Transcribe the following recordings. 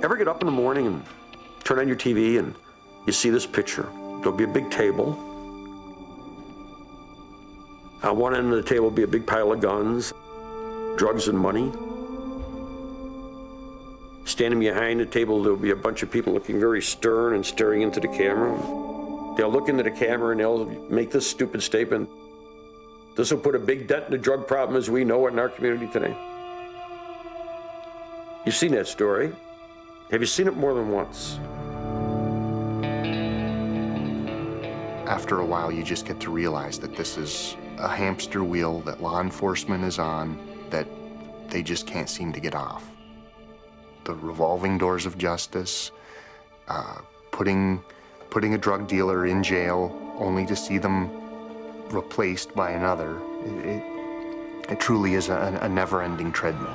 Ever get up in the morning and turn on your TV and you see this picture? There'll be a big table. On one end of the table will be a big pile of guns, drugs and money. Standing behind the table, there'll be a bunch of people looking very stern and staring into the camera. They'll look into the camera and they'll make this stupid statement. This will put a big dent in the drug problem as we know it in our community today. You've seen that story. Have you seen it more than once? After a while, you just get to realize that this is a hamster wheel that law enforcement is on that they just can't seem to get off. The revolving doors of justice, putting a drug dealer in jail only to see them replaced by another. It truly is a never-ending treadmill.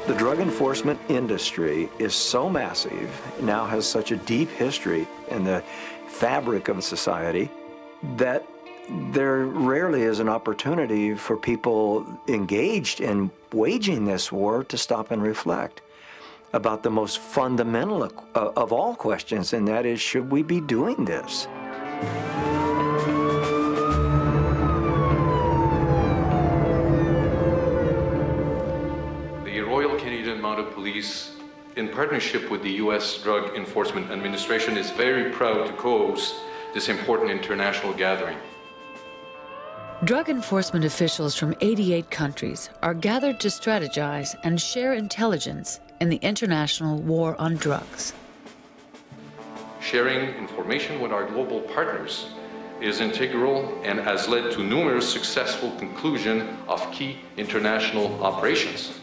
The drug enforcement industry is so massive, now has such a deep history in the fabric of society, that there rarely is an opportunity for people engaged in waging this war to stop and reflect about the most fundamental of all questions, and that is, should we be doing this? The Royal Canadian Mounted Police, in partnership with the U.S. Drug Enforcement Administration, is very proud to co-host this important international gathering. Drug enforcement officials from 88 countries are gathered to strategize and share intelligence in the international war on drugs. Sharing information with our global partners is integral and has led to numerous successful conclusions of key international operations.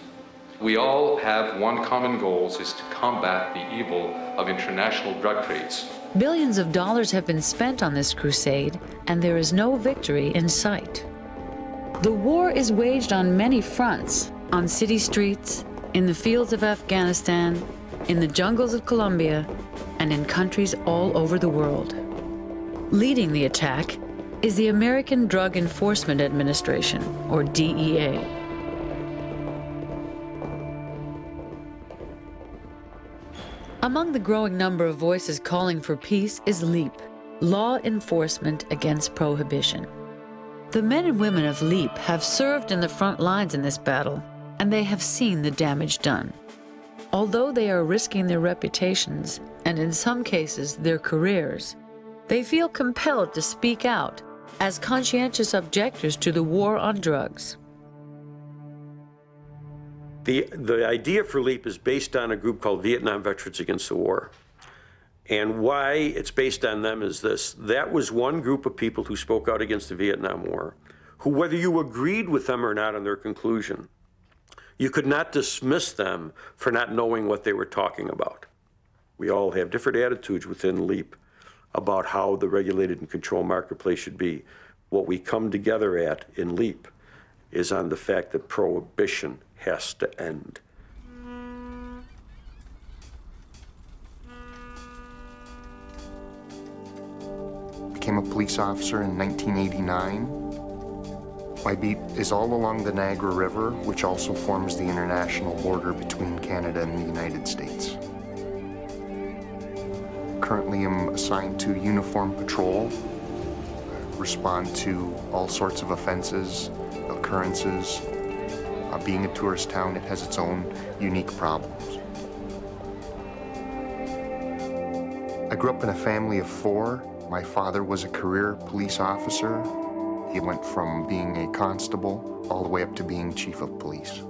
We all have one common goal, is to combat the evil of international drug trades. Billions of dollars have been spent on this crusade, and there is no victory in sight. The war is waged on many fronts, on city streets, in the fields of Afghanistan, in the jungles of Colombia, and in countries all over the world. Leading the attack is the American Drug Enforcement Administration, or DEA. Among the growing number of voices calling for peace is LEAP, Law Enforcement Against Prohibition. The men and women of LEAP have served in the front lines in this battle, and they have seen the damage done. Although they are risking their reputations, and in some cases their careers, they feel compelled to speak out as conscientious objectors to the war on drugs. The idea for LEAP is based on a group called Vietnam Veterans Against the War. And why it's based on them is this. That was one group of people who spoke out against the Vietnam War, who, whether you agreed with them or not on their conclusion, you could not dismiss them for not knowing what they were talking about. We all have different attitudes within LEAP about how the regulated and controlled marketplace should be. What we come together at in LEAP is on the fact that prohibition has to end. Became a police officer in 1989. My beat is all along the Niagara River, which also forms the international border between Canada and the United States. Currently, I'm assigned to uniform patrol, respond to all sorts of offenses, occurrences. Being a tourist town, it has its own unique problems. I grew up in a family of four. My father was a career police officer. He went from being a constable all the way up to being chief of police.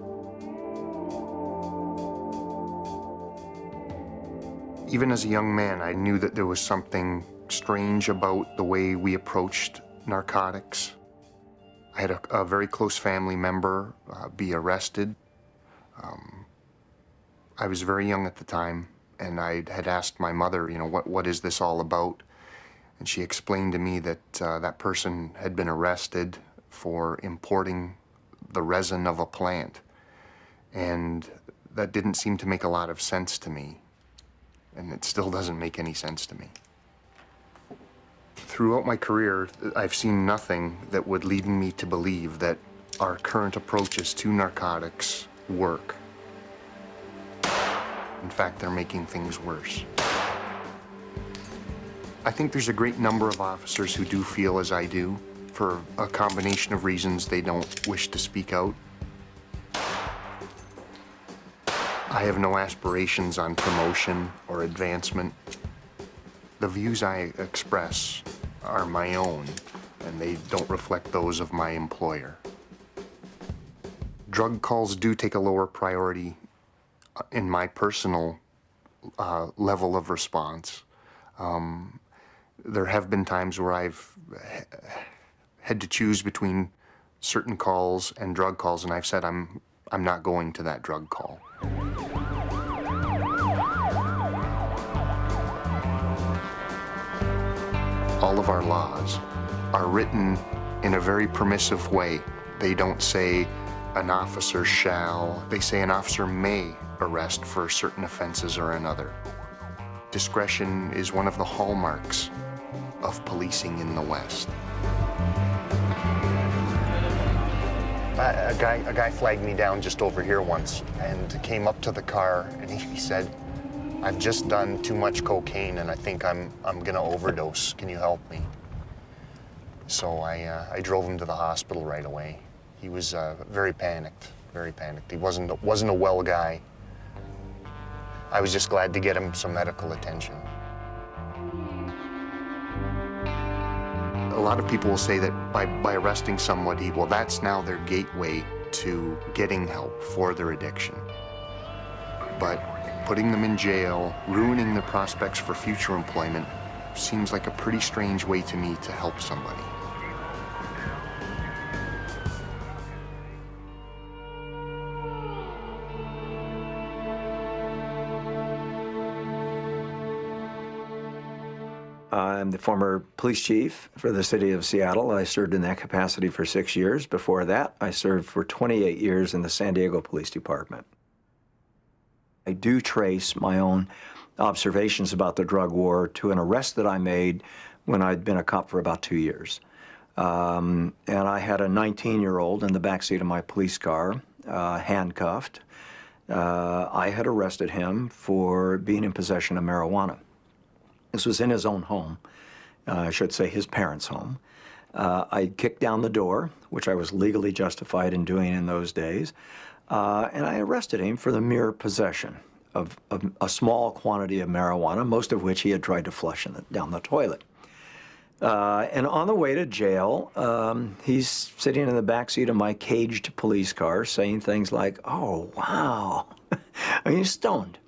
Even as a young man, I knew that there was something strange about the way we approached narcotics. I had a very close family member be arrested. I was very young at the time, and I had asked my mother, what is this all about? And she explained to me that that person had been arrested for importing the resin of a plant. And that didn't seem to make a lot of sense to me. And it still doesn't make any sense to me. Throughout my career, I've seen nothing that would lead me to believe that our current approaches to narcotics work. In fact, they're making things worse. I think there's a great number of officers who do feel as I do. For a combination of reasons, they don't wish to speak out. I have no aspirations on promotion or advancement. The views I express are my own, and they don't reflect those of my employer. Drug calls do take a lower priority in my personal level of response. There have been times where I've had to choose between certain calls and drug calls, and I've said I'm not going to that drug call. All of our laws are written in a very permissive way. They don't say an officer shall, they say an officer may arrest for certain offenses or another. Discretion is one of the hallmarks of policing in the West. A guy flagged me down just over here once and came up to the car and he said, "I've just done too much cocaine and I think I'm gonna overdose. Can you help me?" So I drove him to the hospital right away. He was very panicked, very panicked. He wasn't a well guy. I was just glad to get him some medical attention. A lot of people will say that by arresting somebody, well, that's now their gateway to getting help for their addiction. But putting them in jail, ruining their prospects for future employment, seems like a pretty strange way to me to help somebody. I'm the former police chief for the city of Seattle. I served in that capacity for 6 years. Before that, I served for 28 years in the San Diego Police Department. I do trace my own observations about the drug war to an arrest that I made when I'd been a cop for about 2 years. And I had a 19-year-old in the backseat of my police car, handcuffed. I had arrested him for being in possession of marijuana. This was in his own home, I should say his parents' home. I kicked down the door, which I was legally justified in doing in those days, and I arrested him for the mere possession of a small quantity of marijuana, most of which he had tried to flush down the toilet. And on the way to jail, he's sitting in the backseat of my caged police car saying things like, "Oh, wow." I mean, he's stoned.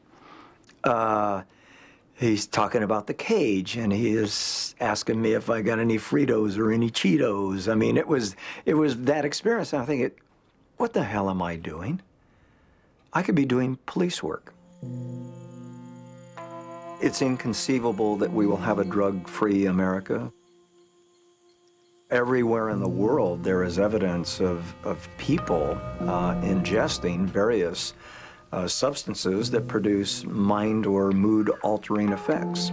He's talking about the cage, and he is asking me if I got any Fritos or any Cheetos. I mean, it was that experience. And I'm thinking, what the hell am I doing? I could be doing police work. It's inconceivable that we will have a drug-free America. Everywhere in the world, there is evidence of people ingesting various substances that produce mind or mood-altering effects.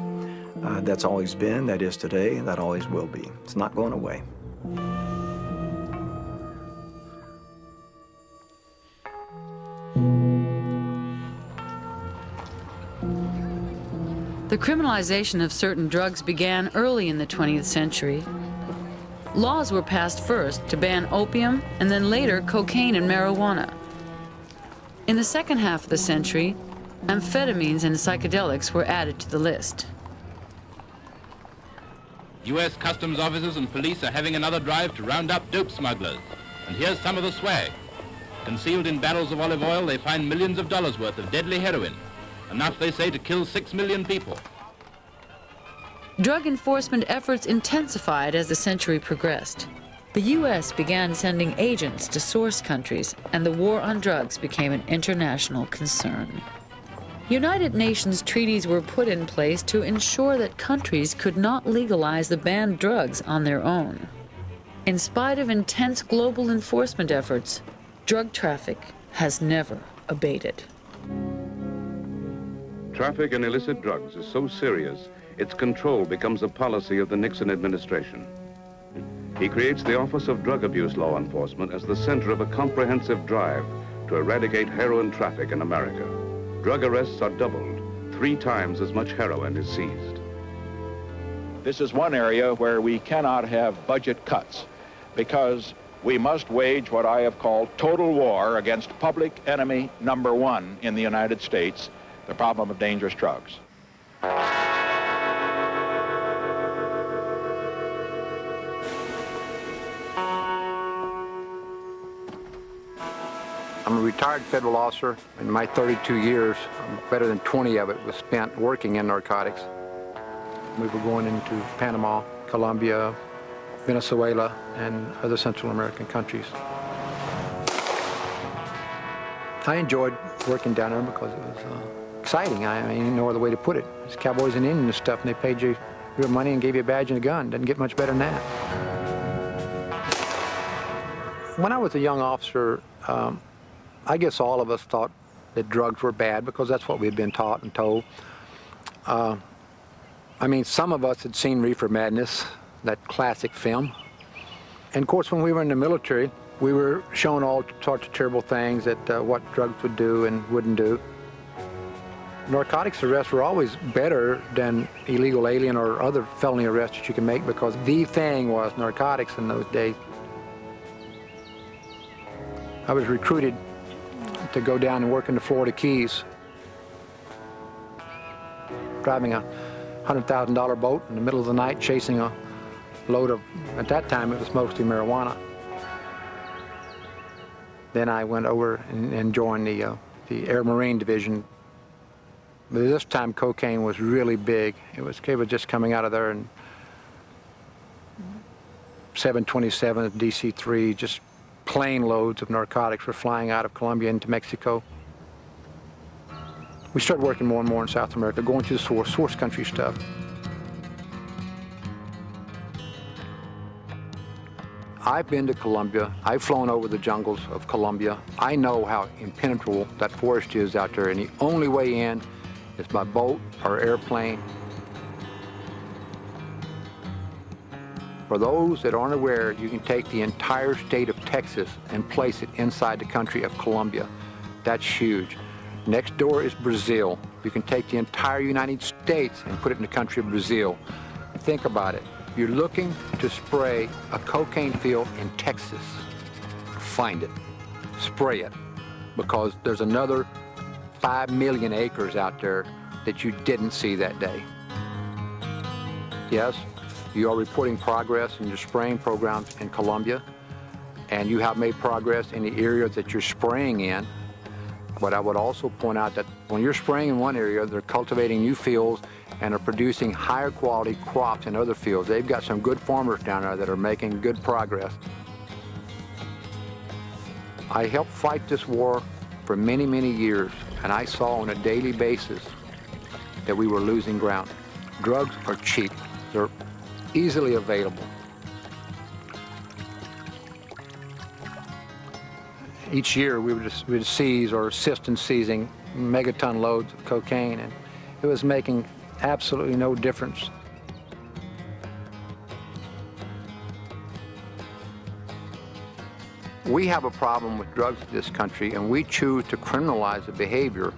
That's always been, that is today, and that always will be. It's not going away. The criminalization of certain drugs began early in the 20th century. Laws were passed first to ban opium and then later cocaine and marijuana. In the second half of the century, amphetamines and psychedelics were added to the list. U.S. customs officers and police are having another drive to round up dope smugglers. And here's some of the swag. Concealed in barrels of olive oil, they find millions of dollars worth of deadly heroin. Enough, they say, to kill 6 million people. Drug enforcement efforts intensified as the century progressed. The U.S. began sending agents to source countries, and the war on drugs became an international concern. United Nations treaties were put in place to ensure that countries could not legalize the banned drugs on their own. In spite of intense global enforcement efforts, drug traffic has never abated. traffic in illicit drugs is so serious, its control becomes a policy of the Nixon administration. He creates the Office of Drug Abuse Law Enforcement as the center of a comprehensive drive to eradicate heroin traffic in America. Drug arrests are doubled. 3 times as much heroin is seized. This is one area where we cannot have budget cuts because we must wage what I have called total war against public enemy number 1 in the United States, the problem of dangerous drugs. I'm a retired federal officer. In my 32 years, better than 20 of it was spent working in narcotics. We were going into Panama, Colombia, Venezuela, and other Central American countries. I enjoyed working down there because it was exciting. I mean, no other way to put it. It's cowboys and Indians and stuff, and they paid you real money and gave you a badge and a gun. Doesn't get much better than that. When I was a young officer, I guess all of us thought that drugs were bad because that's what we had been taught and told. I mean, some of us had seen Reefer Madness, that classic film. And of course, when we were in the military, we were shown all sorts of terrible things that what drugs would do and wouldn't do. Narcotics arrests were always better than illegal alien or other felony arrests that you can make because the thing was narcotics in those days. I was recruited to go down and work in the Florida Keys, driving a $100,000 boat in the middle of the night, chasing a load of, at that time it was mostly marijuana. Then I went over and joined the Air Marine Division. But this time cocaine was really big. It was just coming out of there, and 727, DC-3, just plane loads of narcotics were flying out of Colombia into Mexico. We started working more and more in South America, going to the source country stuff. I've been to Colombia. I've flown over the jungles of Colombia. I know how impenetrable that forest is out there, and the only way in is by boat or airplane. For those that aren't aware, you can take the entire state of Texas and place it inside the country of Colombia. That's huge. Next door is Brazil. You can take the entire United States and put it in the country of Brazil. Think about it. You're looking to spray a cocaine field in Texas. Find it. Spray it. Because there's another 5 million acres out there that you didn't see that day. Yes, you are reporting progress in your spraying programs in Colombia, and you have made progress in the areas that you're spraying in. But I would also point out that when you're spraying in one area, they're cultivating new fields and are producing higher quality crops in other fields. They've got some good farmers down there that are making good progress. I helped fight this war for many, many years, and I saw on a daily basis that we were losing ground. Drugs are cheap. They're easily available. Each year we would seize or assist in seizing megaton loads of cocaine, and it was making absolutely no difference. We have a problem with drugs in this country, and we choose to criminalize the behavior,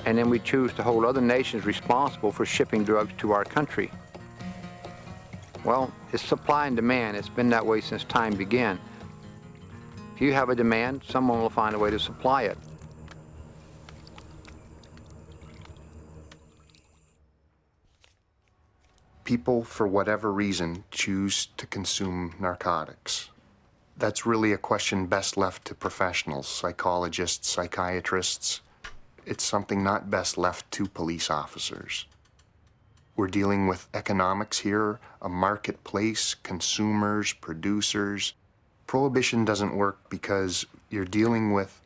and then we choose to hold other nations responsible for shipping drugs to our country. Well, it's supply and demand. It's been that way since time began. If you have a demand, someone will find a way to supply it. People, for whatever reason, choose to consume narcotics. That's really a question best left to professionals, psychologists, psychiatrists. It's something not best left to police officers. We're dealing with economics here, a marketplace, consumers, producers. Prohibition doesn't work because you're dealing with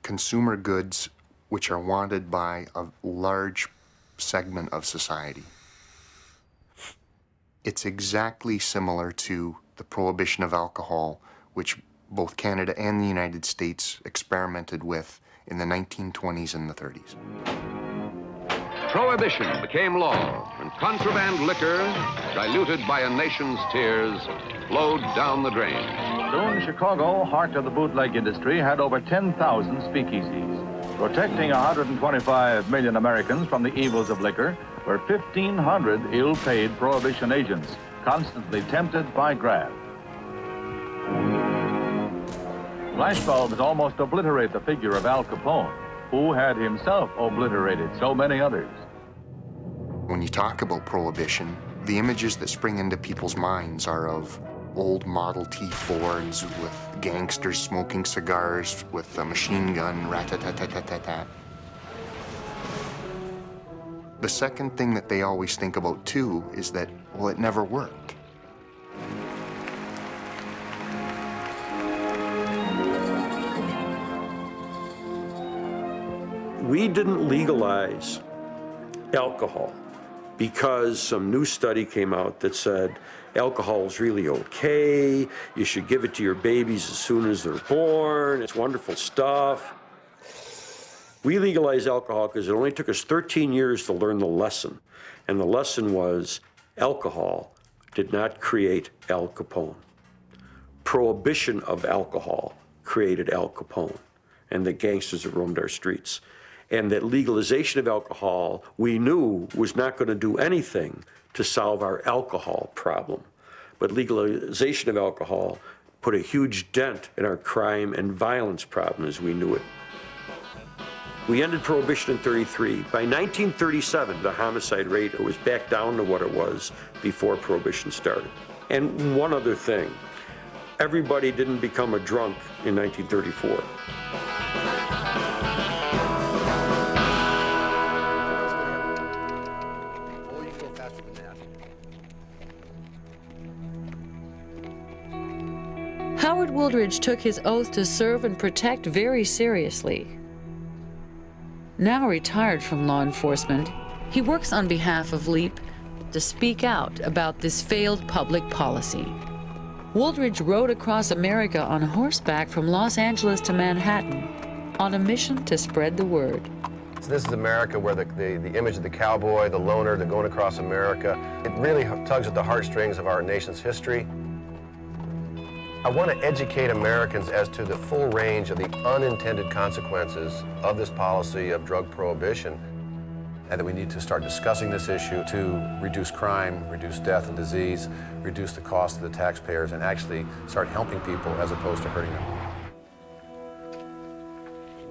consumer goods which are wanted by a large segment of society. It's exactly similar to the prohibition of alcohol, which both Canada and the United States experimented with in the 1920s and the 30s. Prohibition became law, and contraband liquor, diluted by a nation's tears, flowed down the drain. Soon, Chicago, heart of the bootleg industry, had over 10,000 speakeasies. Protecting 125 million Americans from the evils of liquor were 1,500 ill-paid prohibition agents, constantly tempted by graft. Flashbulbs almost obliterate the figure of Al Capone, who had himself obliterated so many others. When you talk about prohibition, the images that spring into people's minds are of old Model T Fords with gangsters smoking cigars with a machine gun, rat-tat-tat-tat-tat-tat. The second thing that they always think about, too, is that, well, it never worked. We didn't legalize alcohol because some new study came out that said alcohol is really okay, you should give it to your babies as soon as they're born, it's wonderful stuff. We legalized alcohol because it only took us 13 years to learn the lesson. And the lesson was alcohol did not create Al Capone. Prohibition of alcohol created Al Capone and the gangsters that roamed our streets. And that legalization of alcohol, we knew, was not going to do anything to solve our alcohol problem. But legalization of alcohol put a huge dent in our crime and violence problem as we knew it. We ended Prohibition in '33. By 1937, the homicide rate was back down to what it was before Prohibition started. And one other thing, everybody didn't become a drunk in 1934. Howard Wooldridge took his oath to serve and protect very seriously. Now retired from law enforcement, he works on behalf of LEAP to speak out about this failed public policy. Wooldridge rode across America on horseback from Los Angeles to Manhattan on a mission to spread the word. So this is America where the image of the cowboy, the loner, the going across America, it really tugs at the heartstrings of our nation's history. I want to educate Americans as to the full range of the unintended consequences of this policy of drug prohibition, and that we need to start discussing this issue to reduce crime, reduce death and disease, reduce the cost to the taxpayers, and actually start helping people as opposed to hurting them.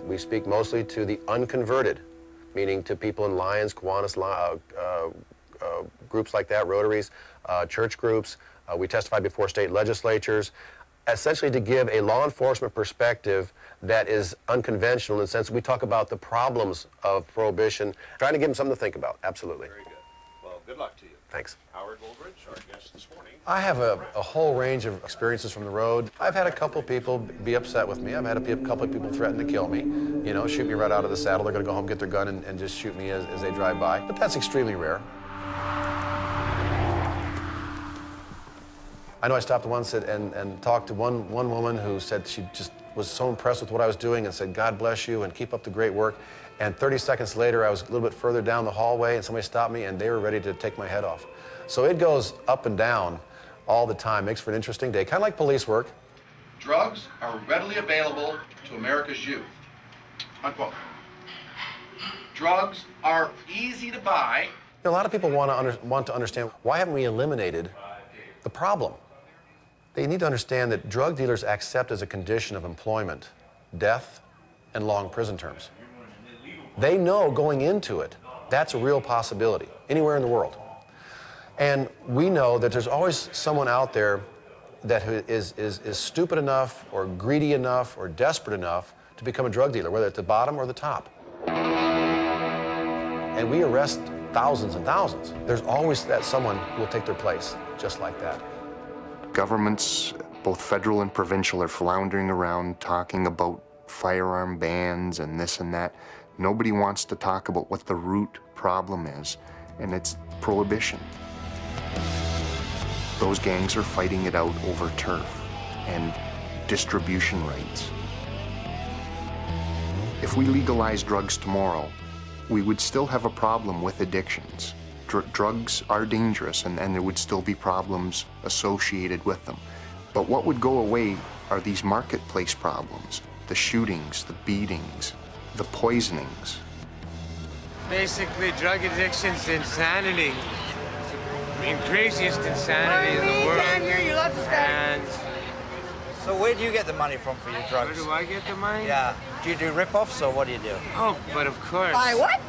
We speak mostly to the unconverted, meaning to people in Lions, Kiwanis, groups like that, Rotaries, church groups. We testify before state legislatures, essentially to give a law enforcement perspective that is unconventional in the sense that we talk about the problems of prohibition, trying to give them something to think about. Absolutely. Very good. Well, good luck to you. Thanks. Howard Wooldridge, our guest this morning. I have a whole range of experiences from the road. I've had a couple people be upset with me. I've had a couple of people threaten to kill me, you know, shoot me right out of the saddle. They're going to go home, get their gun, and just shoot me as they drive by. But that's extremely rare. I know I stopped once and talked to one woman who said she just was so impressed with what I was doing and said, God bless you and keep up the great work. And 30 seconds later, I was a little bit further down the hallway and somebody stopped me and they were ready to take my head off. So it goes up and down all the time. Makes for an interesting day, kind of like police work. Drugs are readily available to America's youth. Unquote. Drugs are easy to buy. You know, a lot of people want to understand, why haven't we eliminated the problem? They need to understand that drug dealers accept as a condition of employment death and long prison terms. They know going into it, that's a real possibility anywhere in the world. And we know that there's always someone out there that is stupid enough or greedy enough or desperate enough to become a drug dealer, whether at the bottom or the top. And we arrest thousands and thousands. There's always that someone who will take their place, just like that. Governments, both federal and provincial, are floundering around talking about firearm bans and this and that. Nobody wants to talk about what the root problem is, and it's prohibition. Those gangs are fighting it out over turf and distribution rights. If we legalize drugs tomorrow, we would still have a problem with addictions. Drugs are dangerous, and there would still be problems associated with them. But what would go away are these marketplace problems, the shootings, the beatings, the poisonings. Basically, drug addiction's insanity. The craziest insanity in the world. And so where do you get the money from for your drugs? where do I get the money? Yeah. Do you do rip-offs or what do you do? Oh, but of course. Buy what?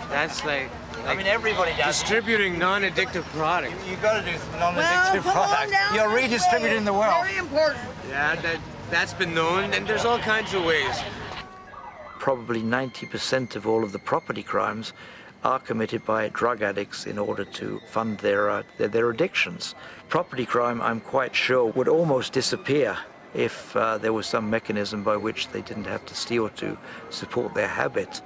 That's like I mean, everybody does. distributing non-addictive products. You got to do non-addictive products. You're redistributing the wealth. Very important. Yeah, that's been known, and there's all kinds of ways. Probably 90% of all of the property crimes are committed by drug addicts in order to fund their addictions. Property crime, I'm quite sure, would almost disappear if there was some mechanism by which they didn't have to steal to support their habit.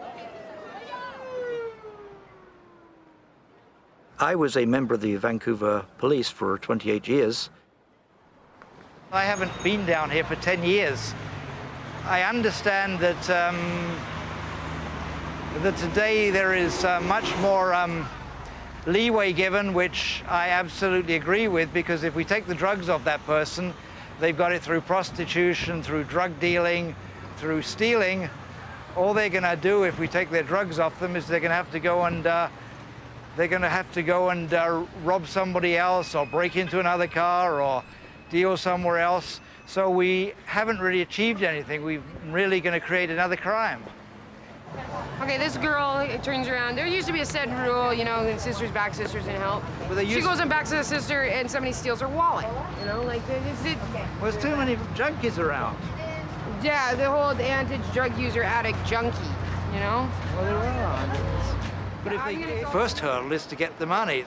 I was a member of the Vancouver Police for 28 years. I haven't been down here for 10 years. I understand that that today there is much more leeway given, which I absolutely agree with, because if we take the drugs off that person, they've got it through prostitution, through drug dealing, through stealing. All they're going to do if we take their drugs off them is they're going to have to go and rob somebody else or break into another car or deal somewhere else. So we haven't really achieved anything. We're really going to create another crime. Okay, this girl turns around. There used to be a set rule, you know, sisters back, sisters in help. She goes and backs to the sister and somebody steals her wallet. You know, like Well, there's too many junkies around. Yeah, the whole anti-drug user addict junkie, you know? Well, there are. But if the first hurdle is to get the money,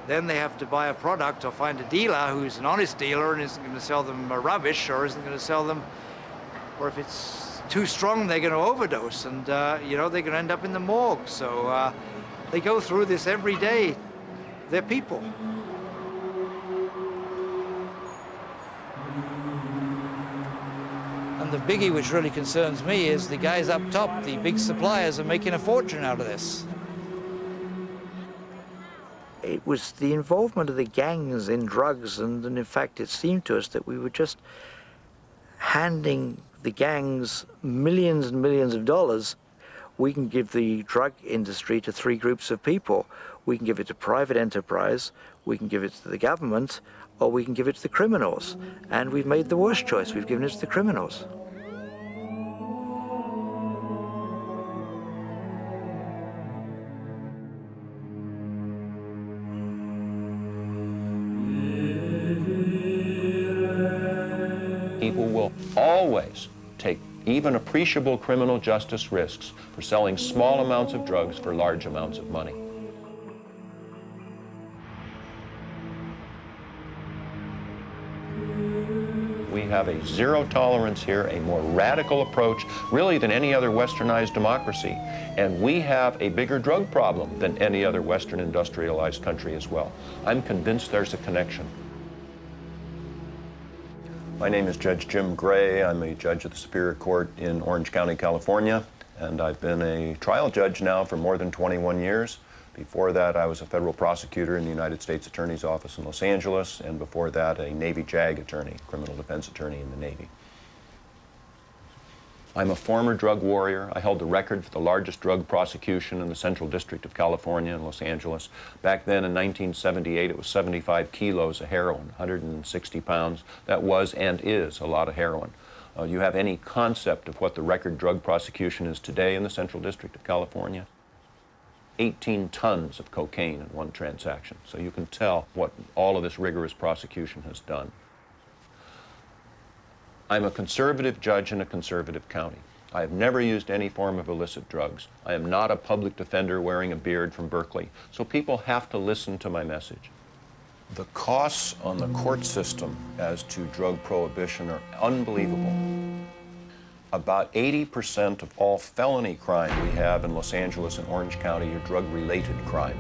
then they have to buy a product or find a dealer who's an honest dealer and isn't going to sell them rubbish or isn't going to sell them, or if it's too strong, they're going to overdose and, you know, they're going to end up in the morgue. So they go through this every day. They're people. And the biggie which really concerns me is the guys up top, the big suppliers, are making a fortune out of this. It was the involvement of the gangs in drugs, and in fact it seemed to us that we were just handing the gangs millions and millions of dollars. We can give the drug industry to three groups of people. We can give it to private enterprise, we can give it to the government, or we can give it to the criminals. And we've made the worst choice. We've given it to the criminals. People will always take even appreciable criminal justice risks for selling small amounts of drugs for large amounts of money. We have a zero tolerance here, a more radical approach, really, than any other westernized democracy. And we have a bigger drug problem than any other Western industrialized country as well. I'm convinced there's a connection. My name is Judge Jim Gray. I'm a judge at the Superior Court in Orange County, California, and I've been a trial judge now for more than 21 years. Before that, I was a federal prosecutor in the United States Attorney's Office in Los Angeles, and before that, a Navy JAG attorney, criminal defense attorney in the Navy. I'm a former drug warrior. I held the record for the largest drug prosecution in the Central District of California in Los Angeles. Back then in 1978, it was 75 kilos of heroin, 160 pounds. That was and is a lot of heroin. You have any concept of what the record drug prosecution is today in the Central District of California? 18 tons of cocaine in one transaction. So you can tell what all of this rigorous prosecution has done. I'm a conservative judge in a conservative county. I have never used any form of illicit drugs. I am not a public defender wearing a beard from Berkeley. So people have to listen to my message. The costs on the court system as to drug prohibition are unbelievable. About 80% of all felony crime we have in Los Angeles and Orange County are drug-related crime.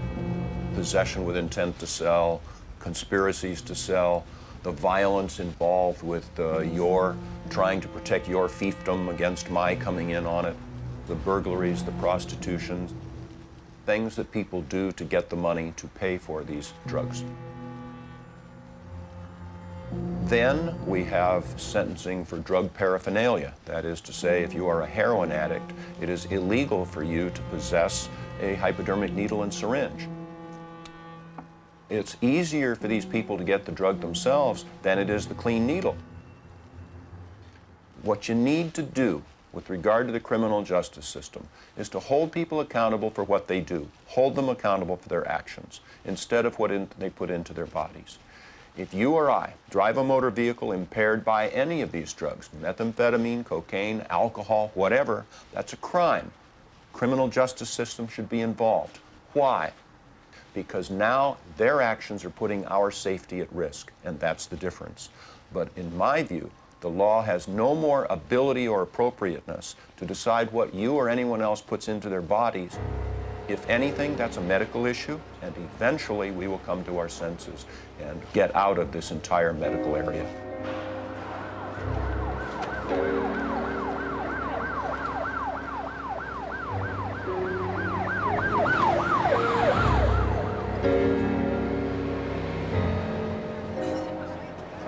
Possession with intent to sell, conspiracies to sell, the violence involved with your trying to protect your fiefdom against my coming in on it. the burglaries, the prostitution, things that people do to get the money to pay for these drugs. Then we have sentencing for drug paraphernalia. That is to say, if you are a heroin addict, it is illegal for you to possess a hypodermic needle and syringe. It's easier for these people to get the drug themselves than it is the clean needle. What you need to do with regard to the criminal justice system is to hold people accountable for what they do, hold them accountable for their actions, instead of what they put into their bodies. If you or I drive a motor vehicle impaired by any of these drugs, methamphetamine, cocaine, alcohol, whatever, that's a crime. Criminal justice system should be involved. Why? Because now their actions are putting our safety at risk, and that's the difference. But in my view, the law has no more ability or appropriateness to decide what you or anyone else puts into their bodies. If anything, that's a medical issue, and eventually we will come to our senses and get out of this entire medical area.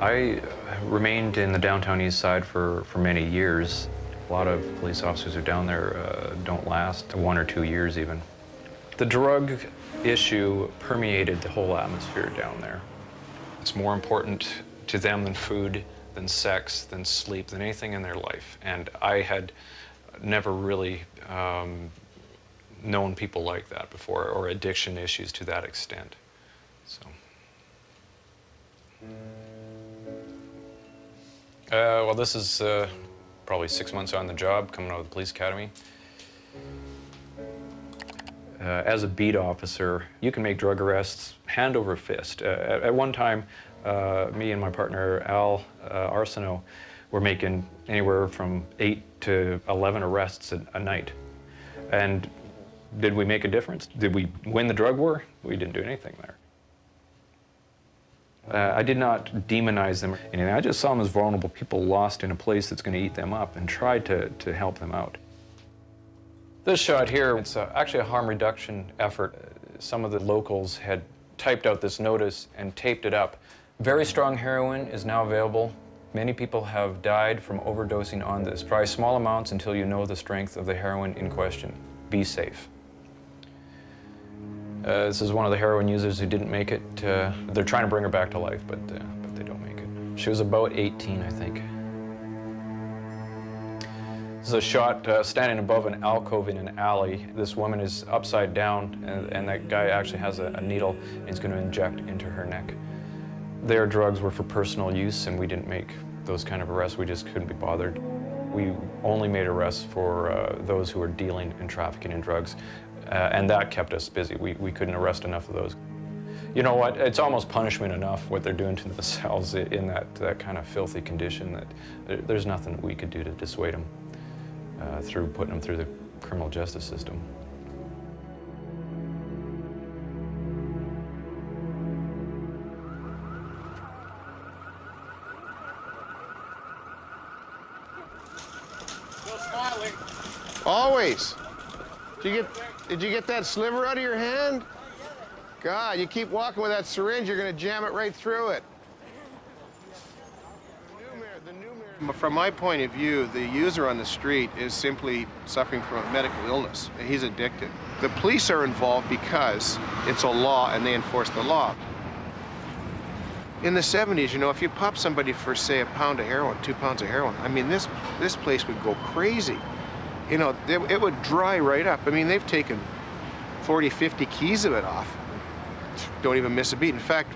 I remained in the downtown east side for many years. A lot of police officers who are down there don't last 1 or 2 years even. The drug issue permeated the whole atmosphere down there. It's more important to them than food, than sex, than sleep, than anything in their life. And I had never really known people like that before, or addiction issues to that extent. So. Well, this is probably 6 months on the job, coming out of the police academy. As a beat officer, you can make drug arrests hand over fist. At one time, me and my partner, Al Arsenault, were making anywhere from 8 to 11 arrests a night. And did we make a difference? Did we win the drug war? We didn't do anything there. I did not demonize them. And I just saw them as vulnerable people lost in a place that's going to eat them up, and tried to help them out. This shot here, it's actually a harm reduction effort. Some of the locals had typed out this notice and taped it up. Very strong heroin is now available. Many people have died from overdosing on this. Try small amounts until you know the strength of the heroin in question. Be safe. This is one of the heroin users who didn't make it. They're trying to bring her back to life, but they don't make it. She was about 18, I think. This is a shot standing above an alcove in an alley. This woman is upside down, and that guy actually has a needle, and he's going to inject into her neck. Their drugs were for personal use, and we didn't make those kind of arrests. We just couldn't be bothered. We only made arrests for those who were dealing and trafficking in drugs. And that kept us busy. We couldn't arrest enough of those. You know what? It's almost punishment enough what they're doing to themselves in that kind of filthy condition that there's nothing that we could do to dissuade them through putting them through the criminal justice system. Still smiling. Always. Did you get that sliver out of your hand? God, you keep walking with that syringe, you're going to jam it right through it. From my point of view, the user on the street is simply suffering from a medical illness. He's addicted. The police are involved because it's a law and they enforce the law. In the 70s, you know, if you pop somebody for, say, a pound of heroin, 2 pounds of heroin, I mean, this place would go crazy. You know, it would dry right up. I mean, they've taken 40, 50 keys of it off. Don't even miss a beat. In fact,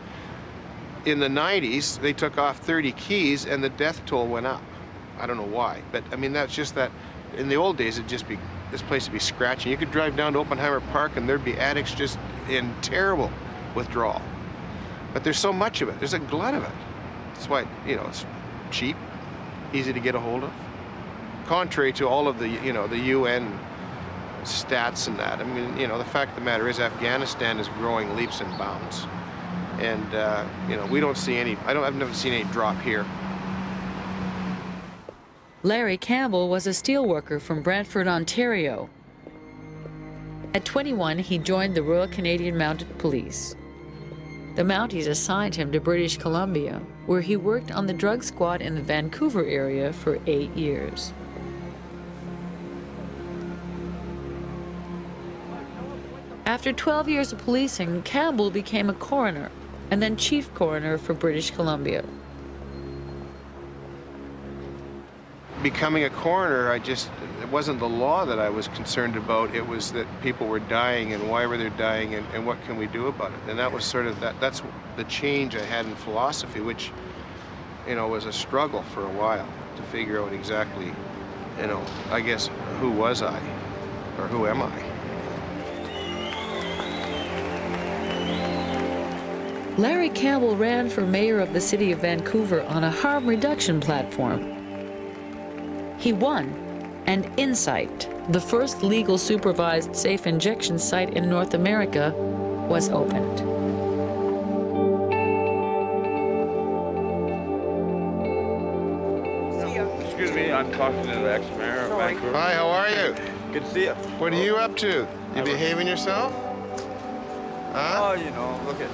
in the 90s, they took off 30 keys and the death toll went up. I don't know why, but I mean, that's just that. In the old days, this place would be scratching. You could drive down to Oppenheimer Park and there'd be addicts just in terrible withdrawal. But there's so much of it. There's a glut of it. That's why, you know, it's cheap, easy to get a hold of. Contrary to all of the, you know, the UN stats and that. I mean, you know, the fact of the matter is Afghanistan is growing leaps and bounds. And, you know, we don't see any, I've never seen any drop here. Larry Campbell was a steelworker from Brantford, Ontario. At 21, he joined the Royal Canadian Mounted Police. The Mounties assigned him to British Columbia, where he worked on the drug squad in the Vancouver area for 8 years. After 12 years of policing, Campbell became a coroner and then chief coroner for British Columbia. Becoming a coroner, it wasn't the law that I was concerned about. It was that people were dying and why were they dying and what can we do about it? And that was sort of that's the change I had in philosophy, which, was a struggle for a while to figure out exactly, I guess, who was I or who am I? Larry Campbell ran for mayor of the city of Vancouver on a harm reduction platform. He won, and Insight, the first legal supervised safe injection site in North America, was opened. Excuse me, I'm talking to the ex-mayor of Vancouver. Hi, how are you? Good to see you. What are you up to? You behaving yourself? Huh? Oh, look at,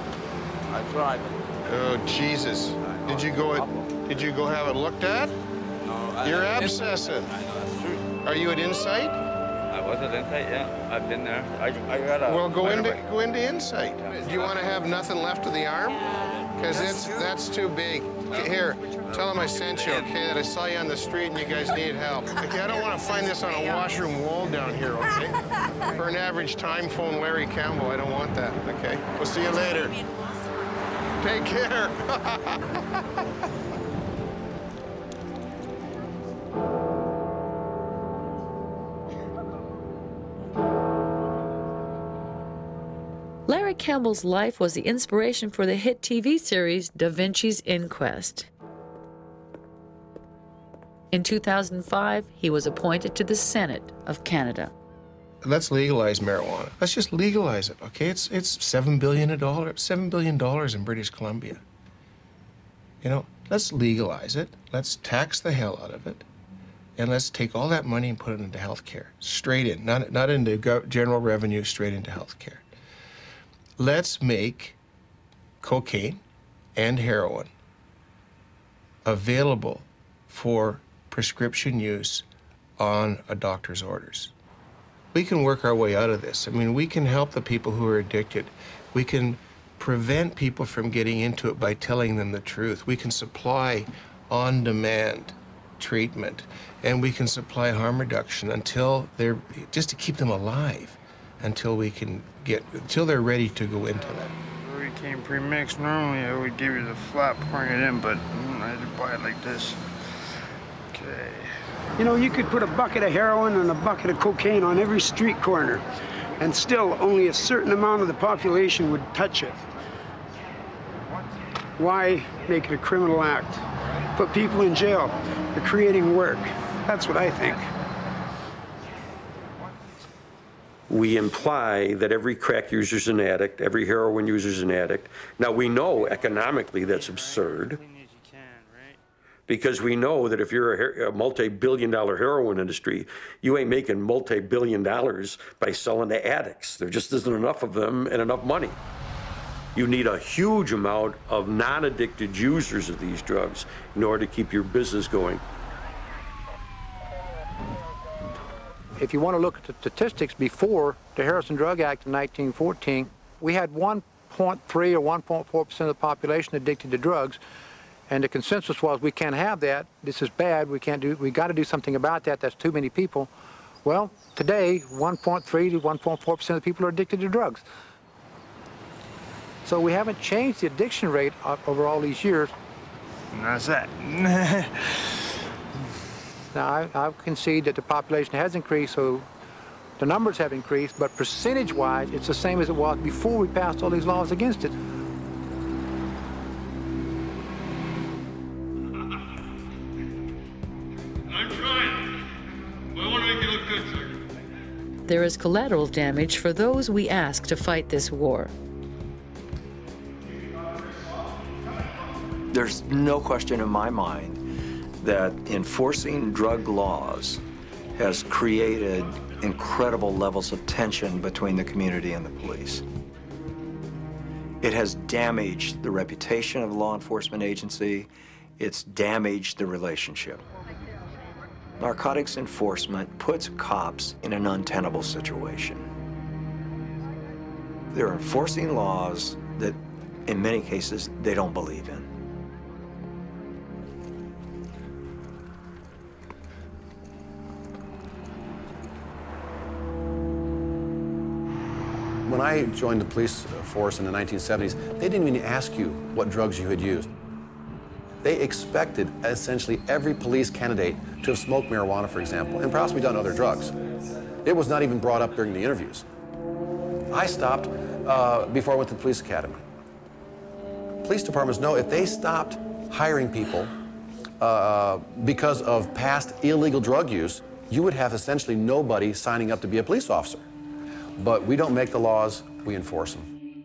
I tried. Oh, Jesus. Did you go have it looked at? No. You're abscessing. I know, that's true. Are you at Insight? I was at Insight, yeah. I've been there. I got a... Well, go into Insight. Do you want to have nothing left of the arm? Because that's too big. Here, tell them I sent you, okay? That I saw you on the street and you guys need help. Okay, I don't want to find this on a washroom wall down here, okay? For an average time phone Larry Campbell, I don't want that, okay? We'll see you later. Take care. Larry Campbell's life was the inspiration for the hit TV series Da Vinci's Inquest. In 2005, he was appointed to the Senate of Canada. Let's legalize marijuana. Let's just legalize it, okay? It's $7 billion in British Columbia. Let's legalize it. Let's tax the hell out of it. And let's take all that money and put it into healthcare. Straight in, not into general revenue, straight into healthcare. Let's make cocaine and heroin available for prescription use on a doctor's orders. We can work our way out of this. I mean, we can help the people who are addicted. We can prevent people from getting into it by telling them the truth. We can supply on-demand treatment, and we can supply harm reduction just to keep them alive until they're ready to go into that. We came pre-mixed. Normally I would give you the flat pouring it in, but I had to buy it like this. Okay. You could put a bucket of heroin and a bucket of cocaine on every street corner, and still only a certain amount of the population would touch it. Why make it a criminal act? Put people in jail. You're creating work. That's what I think. We imply that every crack user is an addict, every heroin user is an addict. Now, we know economically that's absurd, because we know that if you're a multi-billion-dollar heroin industry, you ain't making multi-billion dollars by selling to addicts. There just isn't enough of them and enough money. You need a huge amount of non-addicted users of these drugs in order to keep your business going. If you want to look at the statistics before the Harrison Drug Act in 1914, we had 1.3 or 1.4% of the population addicted to drugs, and the consensus was we can't have that. This is bad. We got to do something about that. That's too many people. Well, today, 1.3 to 1.4% of the people are addicted to drugs. So we haven't changed the addiction rate over all these years. And that's that. Now, I concede that the population has increased, so the numbers have increased, but percentage-wise, it's the same as it was before we passed all these laws against it. I'm trying. But I want to make you look good, sir. There is collateral damage for those we ask to fight this war. There's no question in my mind that enforcing drug laws has created incredible levels of tension between the community and the police. It has damaged the reputation of a law enforcement agency. It's damaged the relationship. Narcotics enforcement puts cops in an untenable situation. They're enforcing laws that, in many cases, they don't believe in. When I joined the police force in the 1970s, they didn't even ask you what drugs you had used. They expected essentially every police candidate to have smoked marijuana, for example, and possibly done other drugs. It was not even brought up during the interviews. I stopped before I went to the police academy. Police departments know if they stopped hiring people because of past illegal drug use, you would have essentially nobody signing up to be a police officer. But we don't make the laws, we enforce them.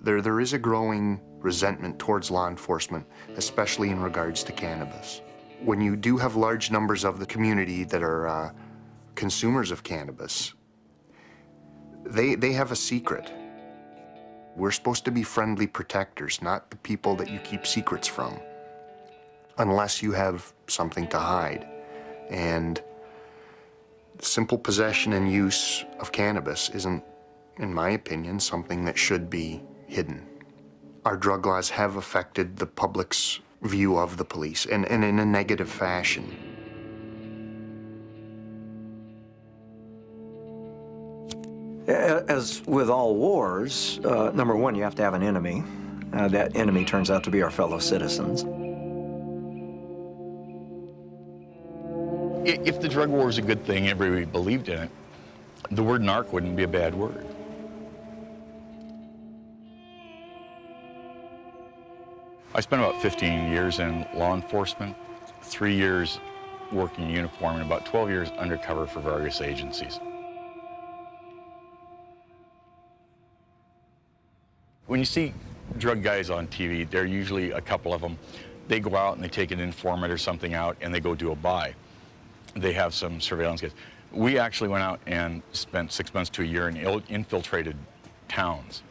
There is a growing resentment towards law enforcement, especially in regards to cannabis. When you do have large numbers of the community that are consumers of cannabis, they have a secret. We're supposed to be friendly protectors, not the people that you keep secrets from, unless you have something to hide. And simple possession and use of cannabis isn't, in my opinion, something that should be hidden. Our drug laws have affected the public's view of the police, and in a negative fashion. As with all wars, number one, you have to have an enemy. That enemy turns out to be our fellow citizens. If the drug war was a good thing, everybody believed in it, the word narc wouldn't be a bad word. I spent about 15 years in law enforcement, 3 years working in uniform, and about 12 years undercover for various agencies. When you see drug guys on TV, there are usually a couple of them. They go out and they take an informant or something out and they go do a buy. They have some surveillance case. We actually went out and spent 6 months to a year and infiltrated towns.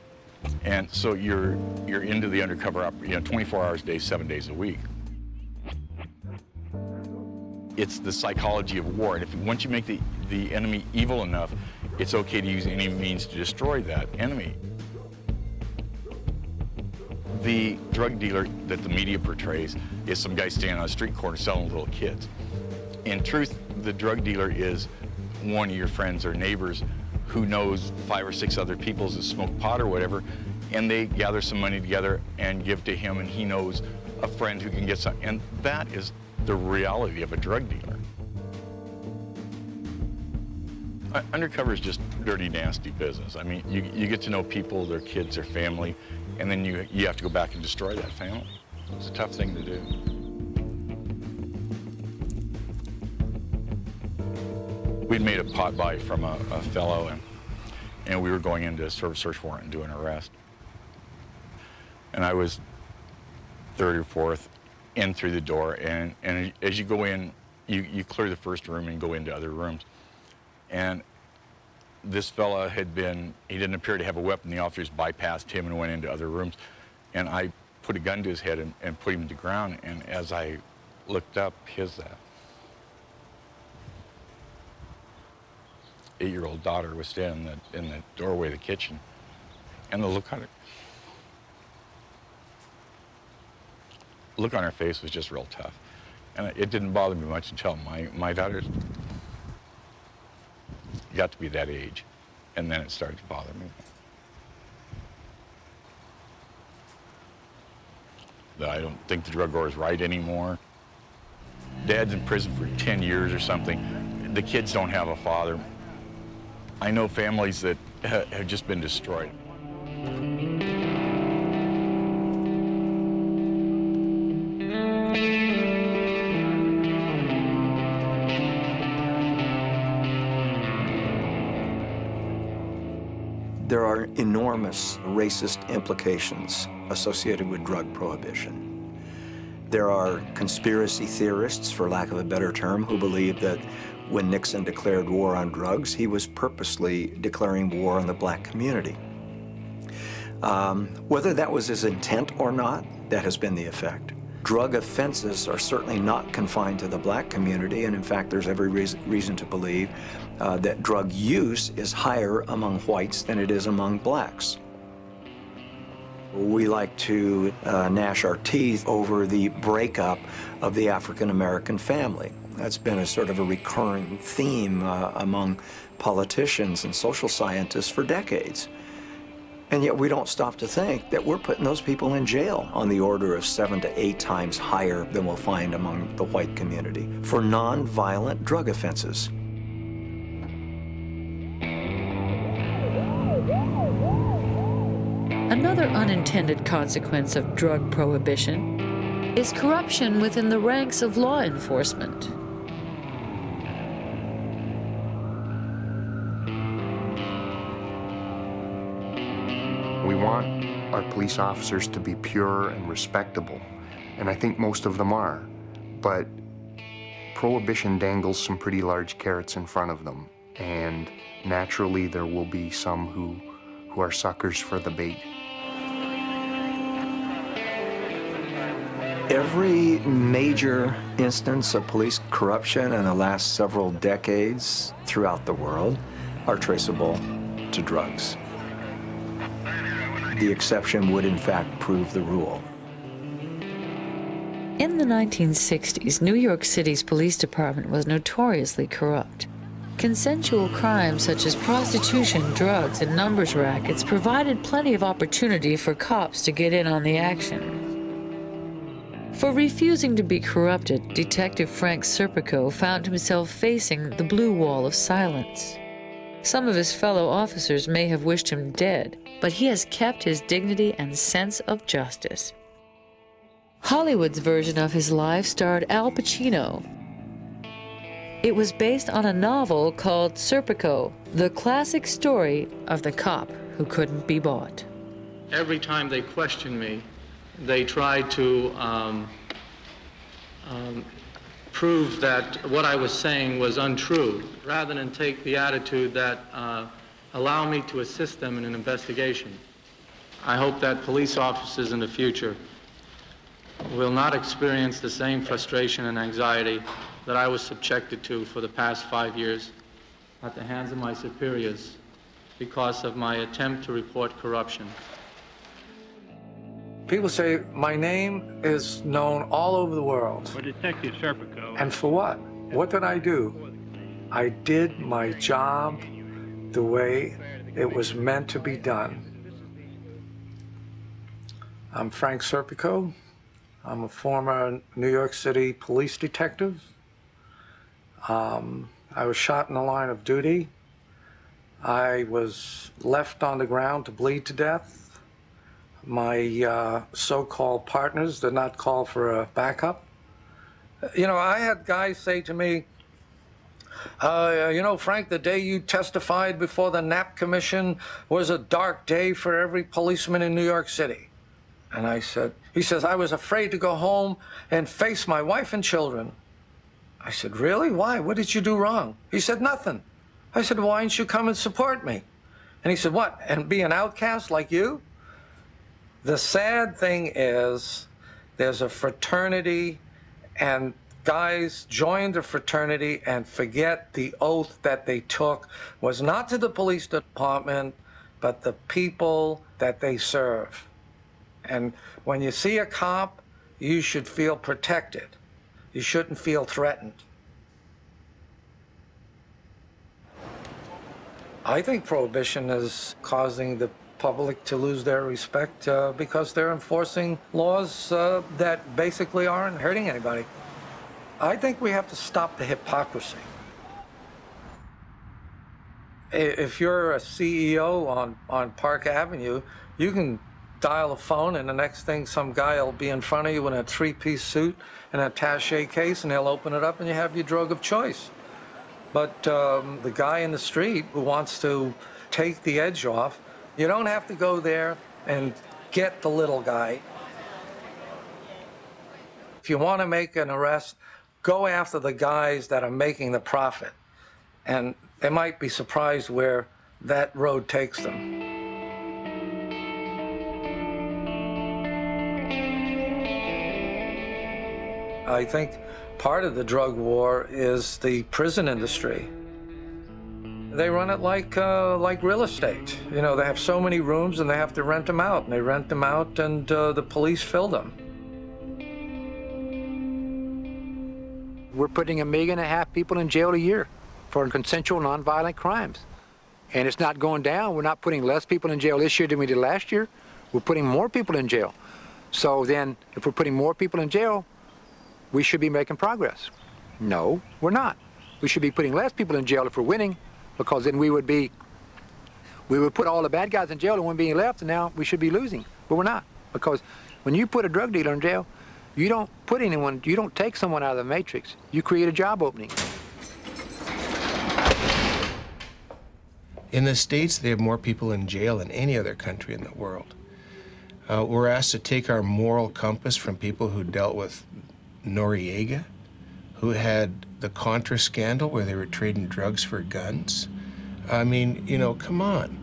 And so you're into the undercover, 24 hours a day, 7 days a week. It's the psychology of war, and once you make the enemy evil enough, it's okay to use any means to destroy that enemy. The drug dealer that the media portrays is some guy standing on a street corner selling little kids. In truth, the drug dealer is one of your friends or neighbors who knows 5 or 6 other people that smoke pot or whatever, and they gather some money together and give to him, and he knows a friend who can get some. And that is the reality of a drug dealer. Undercover is just dirty, nasty business. I mean, you get to know people, their kids, their family, and then you have to go back and destroy that family. It's a tough thing to do. We'd made a pot buy from a fellow, and we were going in to serve a search warrant and do an arrest. And I was third or fourth in through the door, and as you go in, you clear the first room and go into other rooms. And this fella he didn't appear to have a weapon. The officers bypassed him and went into other rooms. And I put a gun to his head and put him to the ground. And as I looked up, his 8-year-old daughter was standing in the doorway of the kitchen. And the look on her face was just real tough. And it didn't bother me much until my daughter got to be that age, and then it started to bother me. That I don't think the drug war is right anymore. Dad's in prison for 10 years or something. The kids don't have a father. I know families that have just been destroyed. There are enormous racist implications associated with drug prohibition. There are conspiracy theorists, for lack of a better term, who believe that when Nixon declared war on drugs, he was purposely declaring war on the black community. Whether that was his intent or not, that has been the effect. Drug offenses are certainly not confined to the black community, and in fact, there's every reason to believe that drug use is higher among whites than it is among blacks. We like to gnash our teeth over the breakup of the African-American family. That's been a sort of a recurring theme among politicians and social scientists for decades. And yet we don't stop to think that we're putting those people in jail on the order of 7 to 8 times higher than we'll find among the white community for non-violent drug offenses. Another unintended consequence of drug prohibition is corruption within the ranks of law enforcement. We want our police officers to be pure and respectable, and I think most of them are, but prohibition dangles some pretty large carrots in front of them, and naturally there will be some who are suckers for the bait. Every major instance of police corruption in the last several decades throughout the world are traceable to drugs. The exception would in fact prove the rule. In the 1960s, New York City's police department was notoriously corrupt. Consensual crimes such as prostitution, drugs, and numbers rackets provided plenty of opportunity for cops to get in on the action. For refusing to be corrupted, Detective Frank Serpico found himself facing the blue wall of silence. Some of his fellow officers may have wished him dead, but he has kept his dignity and sense of justice. Hollywood's version of his life starred Al Pacino. It was based on a novel called Serpico, the classic story of the cop who couldn't be bought. Every time they questioned me, they tried to prove that what I was saying was untrue, rather than take the attitude that allow me to assist them in an investigation. I hope that police officers in the future will not experience the same frustration and anxiety that I was subjected to for the past 5 years at the hands of my superiors because of my attempt to report corruption. People say my name is known all over the world. For Detective Serpico. And for what? What did I do? I did my job the way it was meant to be done. I'm Frank Serpico. I'm a former New York City police detective. I was shot in the line of duty. I was left on the ground to bleed to death. My so-called partners did not call for a backup. You know, I had guys say to me, you know, Frank, the day you testified before the Knapp Commission was a dark day for every policeman in New York City. And I said, he says, I was afraid to go home and face my wife and children. I said, really? Why? What did you do wrong? He said, nothing. I said, why didn't you come and support me? And he said, what, and be an outcast like you? The sad thing is there's a fraternity and guys join the fraternity and forget the oath that they took was not to the police department, but the people that they serve. And when you see a cop, you should feel protected. You shouldn't feel threatened. I think prohibition is causing the public to lose their respect because they're enforcing laws that basically aren't hurting anybody. I think we have to stop the hypocrisy. If you're a CEO on Park Avenue, you can dial a phone and the next thing some guy will be in front of you in a 3-piece suit and an attaché case and he'll open it up and you have your drug of choice. But the guy in the street who wants to take the edge off, you don't have to go there and get the little guy. If you want to make an arrest, go after the guys that are making the profit. And they might be surprised where that road takes them. I think part of the drug war is the prison industry. They run it like real estate. You know, they have so many rooms and they have to rent them out. And they rent them out and the police fill them. We're putting 1.5 million people in jail a year for consensual nonviolent crimes. And it's not going down. We're not putting less people in jail this year than we did last year. We're putting more people in jail. So then, if we're putting more people in jail, we should be making progress. No, we're not. We should be putting less people in jail if we're winning, because then we would put all the bad guys in jail and one being left, and now we should be losing. But we're not, because when you put a drug dealer in jail, you don't take someone out of the matrix. You create a job opening. In the States, they have more people in jail than any other country in the world. We're asked to take our moral compass from people who dealt with Noriega, who had the Contra scandal where they were trading drugs for guns. I mean, you know, come on.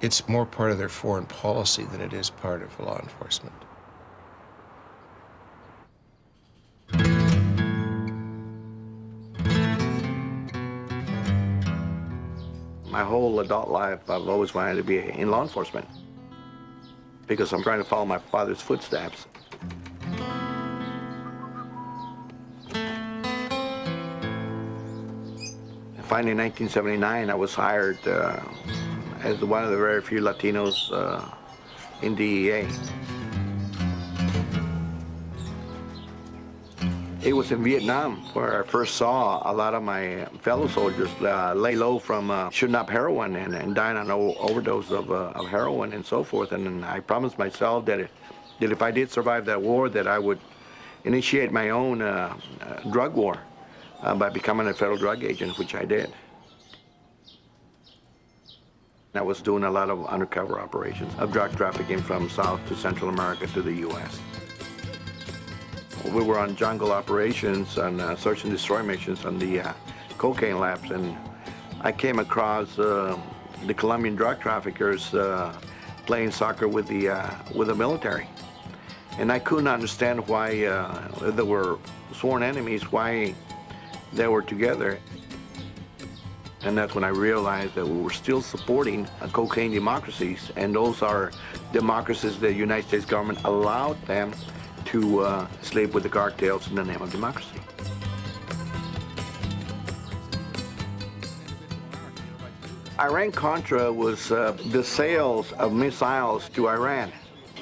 It's more part of their foreign policy than it is part of law enforcement. My whole adult life, I've always wanted to be in law enforcement because I'm trying to follow my father's footsteps. Finally, in 1979, I was hired as one of the very few Latinos in DEA. It was in Vietnam where I first saw a lot of my fellow soldiers lay low from shooting up heroin and dying on an overdose of heroin and so forth. And I promised myself that if I did survive that war, that I would initiate my own drug war by becoming a federal drug agent, which I did. I was doing a lot of undercover operations of drug trafficking from South to Central America to the U.S. We were on jungle operations and search and destroy missions on the cocaine labs, and I came across the Colombian drug traffickers playing soccer with the military. And I couldn't understand why they were sworn enemies, why they were together. And that's when I realized that we were still supporting cocaine democracies, and those are democracies the United States government allowed them to sleep with the cartels in the name of democracy. Iran-Contra was the sales of missiles to Iran.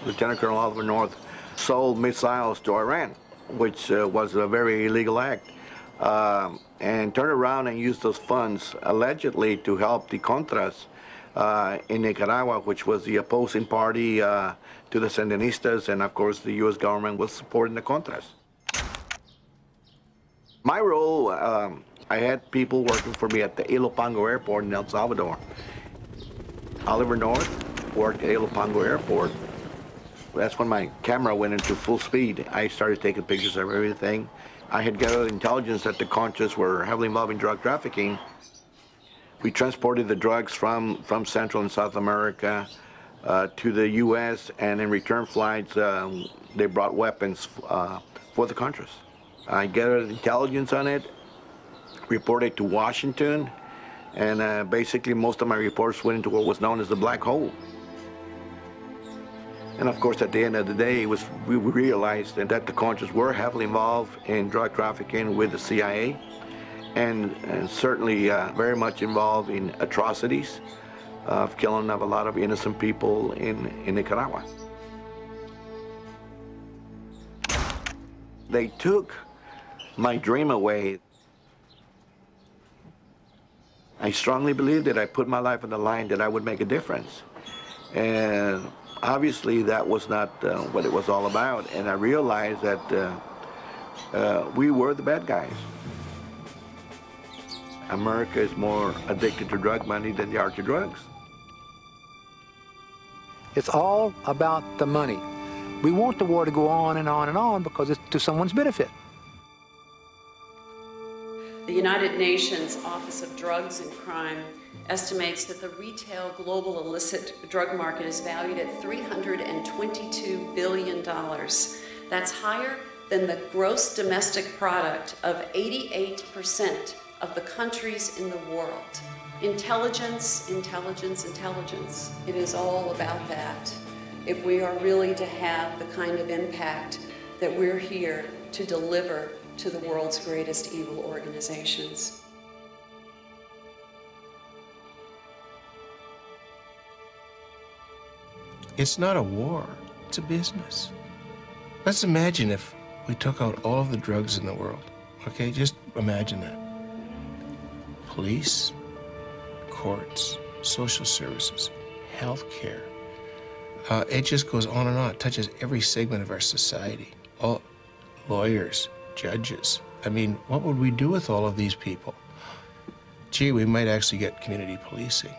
Lieutenant Colonel Oliver North sold missiles to Iran, which was a very illegal act, and turned around and used those funds allegedly to help the Contras in Nicaragua, which was the opposing party to the Sandinistas, and of course the U.S. government was supporting the Contras. My role, I had people working for me at the Ilopango Airport in El Salvador. Oliver North worked at Ilopango Airport. That's when my camera went into full speed. I started taking pictures of everything. I had gathered intelligence that the Contras were heavily involved in drug trafficking. We transported the drugs from Central and South America to the U.S., and in return flights, they brought weapons for the Contras. I gathered intelligence on it, reported to Washington, and basically most of my reports went into what was known as the black hole. And of course, at the end of the day, we realized that the Contras were heavily involved in drug trafficking with the CIA, and certainly very much involved in atrocities of killing of a lot of innocent people in Nicaragua. They took my dream away. I strongly believed that I put my life on the line, that I would make a difference. And obviously that was not what it was all about, and I realized that we were the bad guys. America is more addicted to drug money than they are to drugs. It's all about the money. We want the war to go on and on and on because it's to someone's benefit. The United Nations Office of Drugs and Crime estimates that the retail global illicit drug market is valued at $322 billion. That's higher than the gross domestic product of 88% of the countries in the world. Intelligence, intelligence, intelligence. It is all about that. If we are really to have the kind of impact that we're here to deliver to the world's greatest evil organizations. It's not a war, it's a business. Let's imagine if we took out all of the drugs in the world, okay? Just imagine that. Police, courts, social services, healthcare. It just goes on and on. It touches every segment of our society. All lawyers, judges. I mean, what would we do with all of these people? Gee, we might actually get community policing.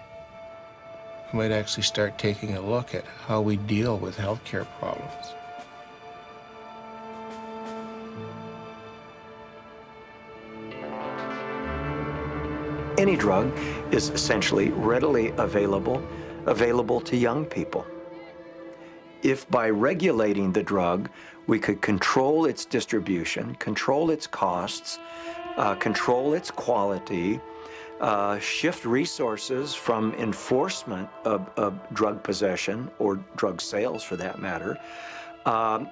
We might actually start taking a look at how we deal with healthcare problems. Any drug is essentially readily available to young people. If by regulating the drug, we could control its distribution, control its costs, control its quality, shift resources from enforcement of drug possession, or drug sales for that matter,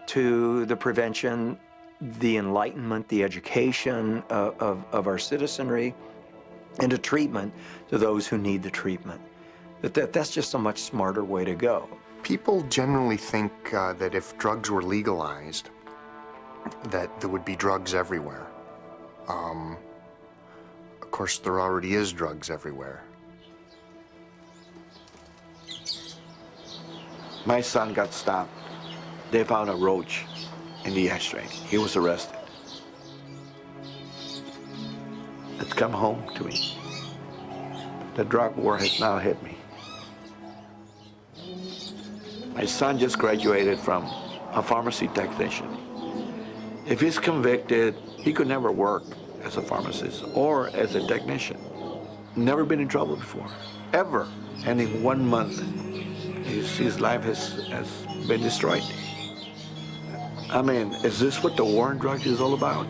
to the prevention, the enlightenment, the education of our citizenry, and to treatment to those who need the treatment. That's just a much smarter way to go. People generally think that if drugs were legalized, that there would be drugs everywhere. Of course, there already is drugs everywhere. My son got stopped. They found a roach in the ashtray. He was arrested. It's come home to me. The drug war has now hit me. My son just graduated from a pharmacy technician. If he's convicted, he could never work as a pharmacist or as a technician. Never been in trouble before, ever. And in 1 month, his life has been destroyed. I mean, is this what the war on drugs is all about?